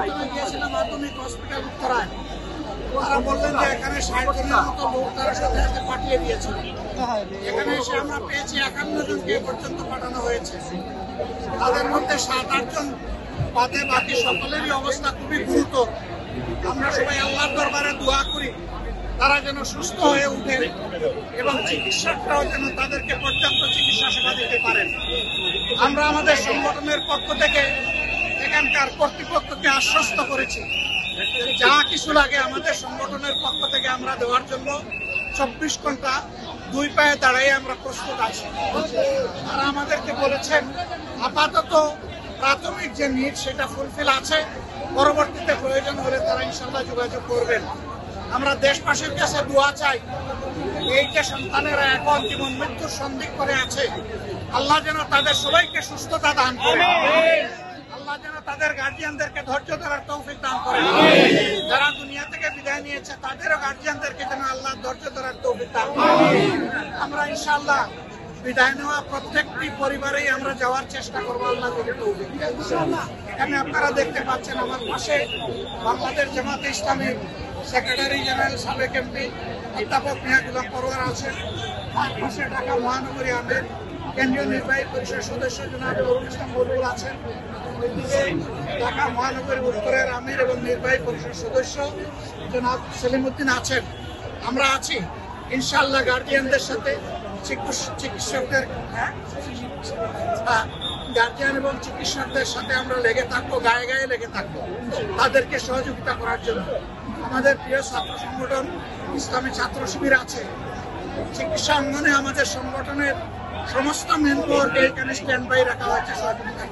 ভিতরে গিয়েছিলাম আধুনিক হসপিটাল উত্তরায়। তারা বললেন যে এখানে 60 জনের মতো লোক তারা সাথে সাথে পাঠিয়ে দিয়েছিল। এখানে এসে আমরা পেয়েছি 51 জনকে পর্যন্ত পাঠানো হয়েছে। তাদের মধ্যে 7-8 জন বাদে বাকি সকলেরই অবস্থা খুবই গুরুতর। আমরা সবাই আল্লাহর দরবারে দোয়া করি তারা যেন সুস্থ হয়ে উঠে এবং চিকিৎসকরাও যেন তাদেরকে পর্যাপ্ত চিকিৎসা সেবা দিতে পারেন। আমরা আমাদের সংগঠনের পক্ষ থেকে এখানকার কর্তৃপক্ষকে আশ্বস্ত করেছি যা কিছু লাগে আমাদের সংগঠনের পক্ষ থেকে আমরা দেওয়ার জন্য 24 ঘন্টা 2 পায়ে দাঁড়াই আমরা প্রস্তুত আছি। তারা আমাদেরকে বলেছেন আপাতত প্রাথমিক যে নিড সেটা ফুলফিল আছে, পরবর্তীতে প্রয়োজন হলে তারা ইনশাল্লাহ যোগাযোগ করবেন। আমরা দেশবাসীর কাছে দোয়া চাই এই যে সন্তানেরা এখন জীবন মৃত্যুর সন্ধিক করে আছে, আল্লাহ যেন তাদের সবাইকে সুস্থতা দান করে, আল্লাহ যেন তাদের গার্জিয়ানদেরকে ধৈর্য ধরার তৌফিক দান করে, যারা দুনিয়া থেকে বিদায় নিয়েছে তাদেরও গার্জিয়ানদেরকে যেন আল্লাহ ধৈর্য ধরার তৌফিক দান করে। আমরা ইনশাআল্লাহ বিদায় নেওয়া প্রত্যেকটি পরিবারেই আমরা যাওয়ার চেষ্টা করবো আল্লাহ যদি তৌফিক দেন। এখানে আপনারা দেখতে পাচ্ছেন আমার পাশে বাংলাদেশ জামাতে ইসলামীর সেক্রেটারি জেনারেল সাবেক এমপি অধ্যাপক মিয়া গুলাম পরোয়ার আছেন, তার পাশে ঢাকা মহানগরী আমির কেন্দ্রীয় নির্বাহী পরিষদ সদস্য জনাব নুরুল ইসলাম বুলবুল আছেন, ওইদিকে ঢাকা মহানগরী উত্তরের আমির এবং নির্বাহী পরিষদ সদস্য জনাব সেলিমউদ্দিন আছেন। আমরা আছি ইনশাআল্লাহ গার্জিয়ানদের সাথে, চিকিৎসকদের গার্জিয়ান এবং চিকিৎসকদের সাথে আমরা লেগে থাকবো, গায়ে গায়ে লেগে থাকবো তাদেরকে সহযোগিতা করার জন্য। আমাদের প্রিয় ছাত্র সংগঠন ইসলামী ছাত্র শিবির আছে, চিকিৎসা অঙ্গনে আমাদের সংগঠনের সমস্ত মেম্বারকে এখানে স্ট্যান্ড বাই রাখা হয়েছে সহযোগিতা।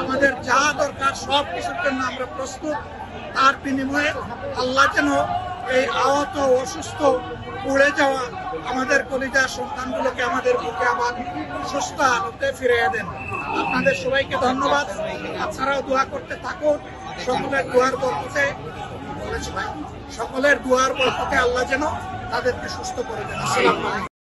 আমাদের যা দরকার সব কিছুর জন্য আমরা প্রস্তুত। তার বিনিময়ে আল্লাহ যেন এই আহত অসুস্থ উড়ে যাওয়া আমাদের কলিজার সন্তানগুলোকে আমাদের বুকে আবার সুস্থ আলোতে ফিরিয়ে দেন। আপনাদের সবাইকে ধন্যবাদ। আপনারাও দোয়া করতে থাকুন। সকলের দোয়ার বরকতে বলেছি ভাই, সকলের দোয়ার বরকতে আল্লাহ যেন তাদেরকে সুস্থ করে দেন। আসসালামু আলাইকুম।